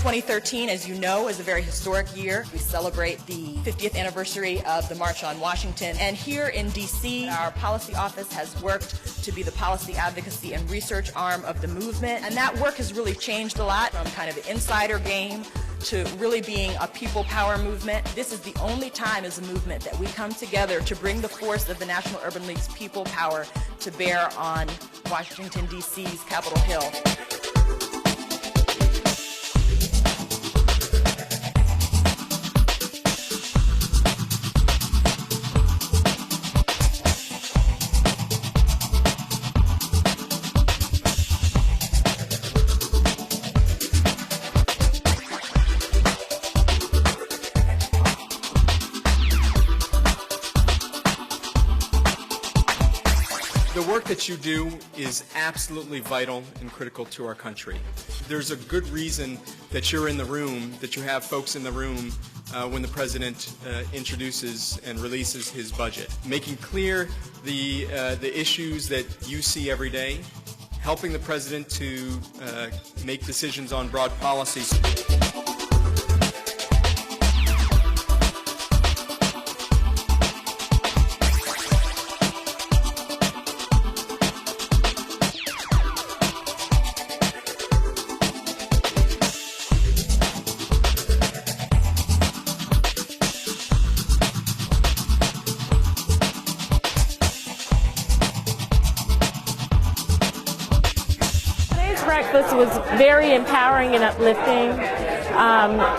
2013, as you know, is a very historic year. We celebrate the 50th anniversary of the March on Washington. And here in D.C., our policy office has worked to be the policy advocacy and research arm of the movement. And that work has really changed a lot from kind of the insider game to really being a people power movement. This is the only time as a movement that we come together to bring the force of the National Urban League's people power to bear on Washington, D.C.'s Capitol Hill. The work that you do is absolutely vital and critical to our country. There's a good reason that you're in the room, that you have folks in the room when the President introduces and releases his budget. Making clear the issues that you see every day, helping the President to make decisions on broad policies. Breakfast was very empowering and uplifting.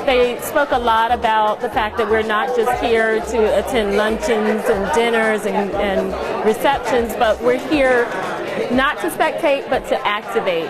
They spoke a lot about the fact that we're not just here to attend luncheons and dinners and receptions, but we're here not to spectate, but to activate.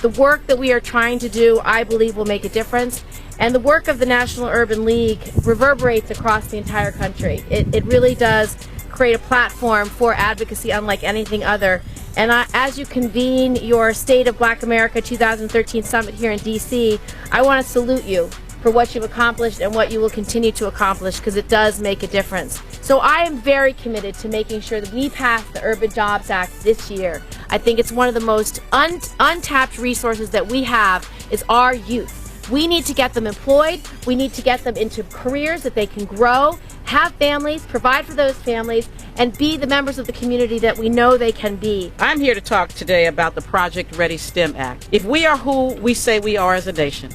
The work that we are trying to do, I believe, will make a difference. And the work of the National Urban League reverberates across the entire country. It really does create a platform for advocacy unlike anything other. And as you convene your State of Black America 2013 Summit here in D.C., I want to salute you for what you've accomplished and what you will continue to accomplish, because it does make a difference. So I am very committed to making sure that we pass the Urban Jobs Act this year. I think it's one of the most untapped resources that we have is our youth. We need to get them employed. We need to get them into careers that they can grow, have families, provide for those families, and be the members of the community that we know they can be. I'm here to talk today about the Project Ready STEM Act. If we are who we say we are as a nation,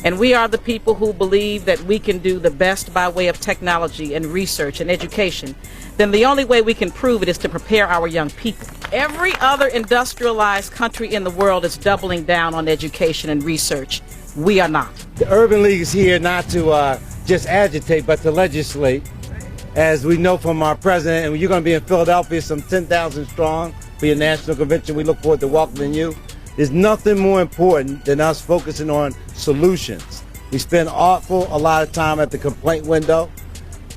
and we are the people who believe that we can do the best by way of technology and research and education, then the only way we can prove it is to prepare our young people. Every other industrialized country in the world is doubling down on education and research. We are not. The Urban League is here not to just agitate, but to legislate. As we know from our president, and you're going to be in Philadelphia, some 10,000 strong for your national convention. We look forward to welcoming you. There's nothing more important than us focusing on solutions. We spend a lot of time at the complaint window.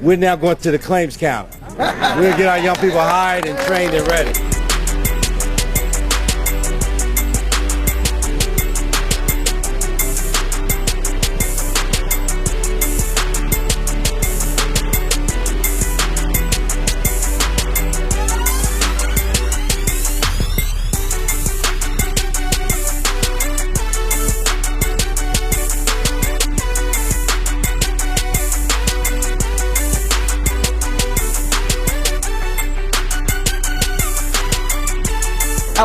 We're now going to the claims counter. We're going to get our young people hired and trained and ready.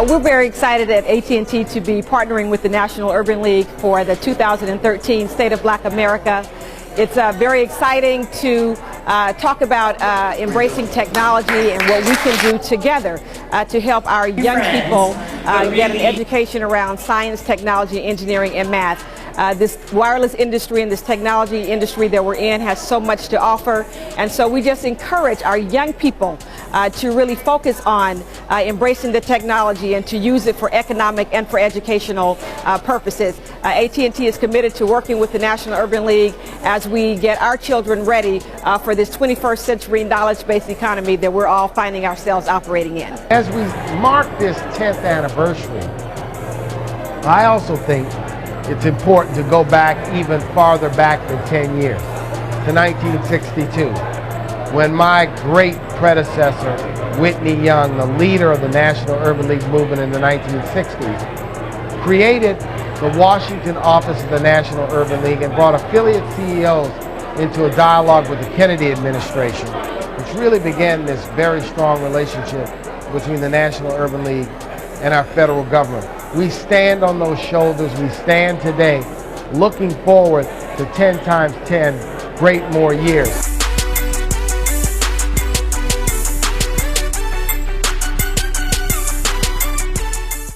We're very excited at AT&T to be partnering with the National Urban League for the 2013 State of Black America. It's very exciting to talk about embracing technology and what we can do together to help our young people get an education around science, technology, engineering, and math. This wireless industry and this technology industry that we're in has so much to offer, and so we just encourage our young people to really focus on embracing the technology and to use it for economic and for educational purposes. AT&T is committed to working with the National Urban League as we get our children ready for this 21st century knowledge-based economy that we're all finding ourselves operating in. As we mark this 10th anniversary, I also think it's important to go back even farther back than 10 years, to 1962. when my great predecessor, Whitney Young, the leader of the National Urban League movement in the 1960s, created the Washington office of the National Urban League and brought affiliate CEOs into a dialogue with the Kennedy administration, which really began this very strong relationship between the National Urban League and our federal government. We stand on those shoulders. We stand today looking forward to 10 times 10 great more years.